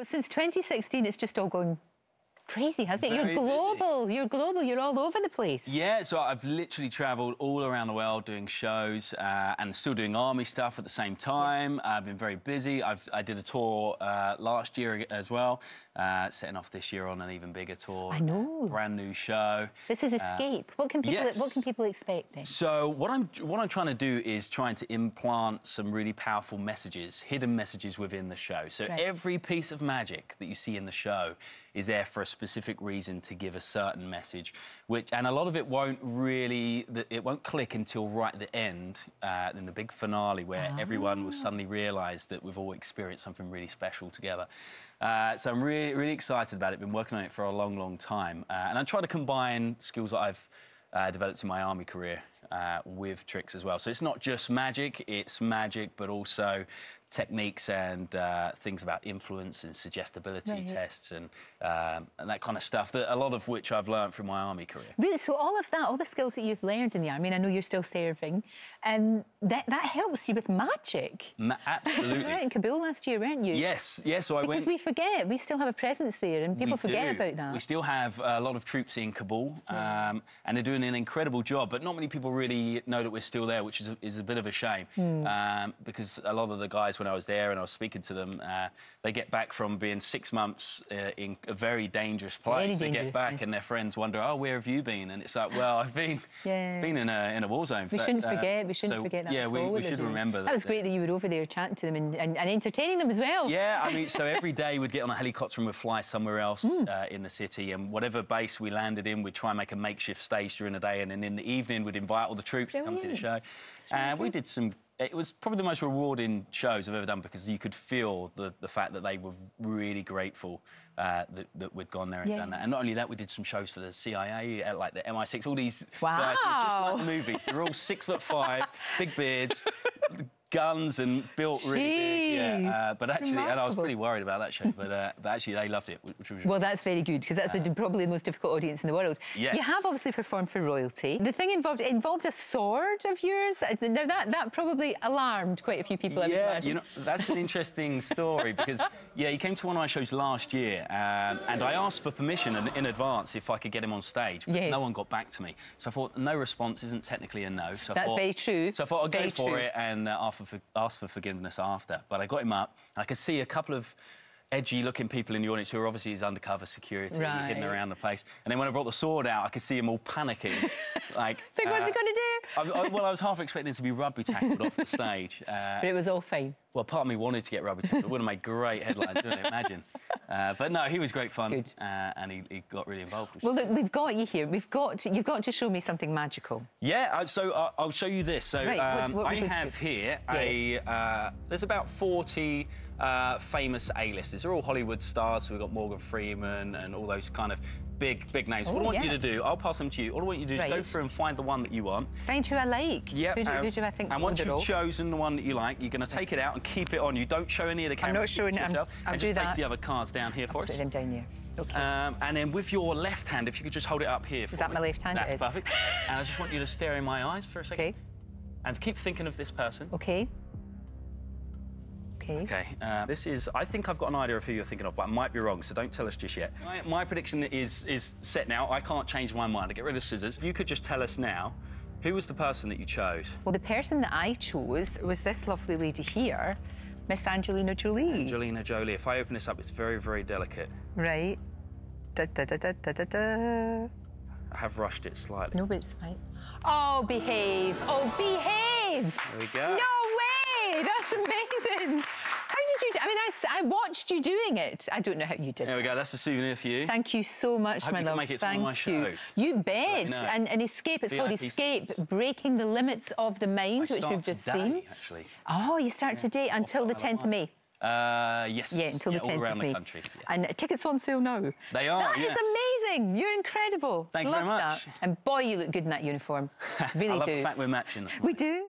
So since 2016, it's just all gone crazy, hasn't it? You're global. You're global. You're all over the place. Yeah, so I've literally travelled all around the world doing shows and still doing army stuff at the same time. I've been very busy. I did a tour last year as well, setting off this year on an even bigger tour. I know. Brand new show. This is Escape. What can people? Yes. What can people expect then? So what I'm trying to do is trying to implant some really powerful messages, hidden messages within the show. So every piece of magic that you see in the show is there for a specific reason to give a certain message, and a lot of it won't click until right at the end, in the big finale, where everyone will suddenly realise that we've all experienced something really special together. So I'm really excited about it. Been working on it for a long time, and I'm trying to combine skills that I've developed in my army career with tricks as well. So it's not just magic, it's magic, but also techniques and things about influence and suggestibility tests and that kind of stuff, that a lot of which I've learned from my army career. Really? So all of that, all the skills that you've learned in the army, and I know you're still serving, that helps you with magic. Absolutely. You were out in Kabul last year, weren't you? Yes, yes. So I went... Because we forget, we still have a presence there, and people forget about that. We still have a lot of troops in Kabul, and they're doing an incredible job, but not many people really know that we're still there, which is a bit of a shame, because a lot of the guys, when I was there and I was speaking to them, they get back from being 6 months in a very dangerous place. They get back and their friends wonder, oh, where have you been? And it's like, well, I've been in a war zone. We shouldn't forget. We shouldn't forget that. Yeah, we should remember that. That was great that you were over there chatting to them and entertaining them as well. Yeah, I mean, so every day we'd get on a helicopter and we'd fly somewhere else in the city, and whatever base we landed in, we'd try and make a makeshift stage during the day, and then in the evening we'd invite all the troops to come see the show. And we did some... It was probably the most rewarding shows I've ever done, because you could feel the fact that they were really grateful that we'd gone there and done that. And not only that, we did some shows for the CIA, like the MI6, all these guys who are just like the movies. They're all 6'5", big beards, guns, and built really big. Yeah. But actually, and I was pretty worried about that show, but actually they loved it, which was well, that's very good, because that's probably the most difficult audience in the world. Yes. You have obviously performed for royalty. The thing involved a sword of yours. Now that probably alarmed quite a few people. Yeah, you know, that's an interesting story, because he came to one of my shows last year, and I asked for permission in advance if I could get him on stage, but no one got back to me. So I thought no response isn't technically a no. So that's very true. So I thought I'd go for it and ask for forgiveness after. But I got him up, and I could see a couple of edgy-looking people in the audience who were obviously his undercover security, hidden around the place. And then when I brought the sword out, I could see them all panicking. Like, think, what's he going to do? Well, I was half expecting to be rugby tackled off the stage. But it was all fine. Well, part of me wanted to get rugby tackled. It would have made great headlines, wouldn't it? Imagine. But no, he was great fun. Good. And he got really involved. Well, look, we've got you here. You've got to show me something magical. Yeah, so I'll show you this. So what I have here there's about 40 famous A-listers. They're all Hollywood stars. So we've got Morgan Freeman and all those kind of big names. What I want you to do, I'll pass them to you. All I want you to do is go through and find the one that you want. Find who I like. Yeah. Who do I think? And once you've chosen the one that you like, you're going to take it out and keep it on. You don't show any of the cameras. I'm not showing it. I'll do that. Place the other cards down here for us. Put them down there. Okay. And then with your left hand, if you could just hold it up here for me. Is that my left hand? That's perfect. And I just want you to stare in my eyes for a second. Okay. And keep thinking of this person. Okay. Okay, this is... I think I've got an idea of who you're thinking of, but I might be wrong, so don't tell us just yet. My prediction is set now. I can't change my mind. I get rid of scissors. You could just tell us now, who was the person that you chose? Well, the person that I chose was this lovely lady here, Miss Angelina Jolie. Angelina Jolie. If I open this up, it's very delicate. Right. Da, da, da, da, da, da, da. I have rushed it slightly. No, but it's fine. Oh, behave. Oh, behave. There we go. No way. That's amazing. How did you do? I mean, I watched you doing it. I don't know how you did it. There we go. That's a souvenir for you. Thank you so much, my love. I hope you can make it to one of my shows. You bet. And Escape, it's called Escape, Breaking the Limits of the Mind, which we've just seen. Actually. Oh, you start today until the 10th of May. Yes. Yeah, until the 10th all around of May. the country. Yeah. And tickets on sale now. They are, That is amazing. You're incredible. Thank you very much. That. And boy, you look good in that uniform. Really do. I love the fact we're matching. We do.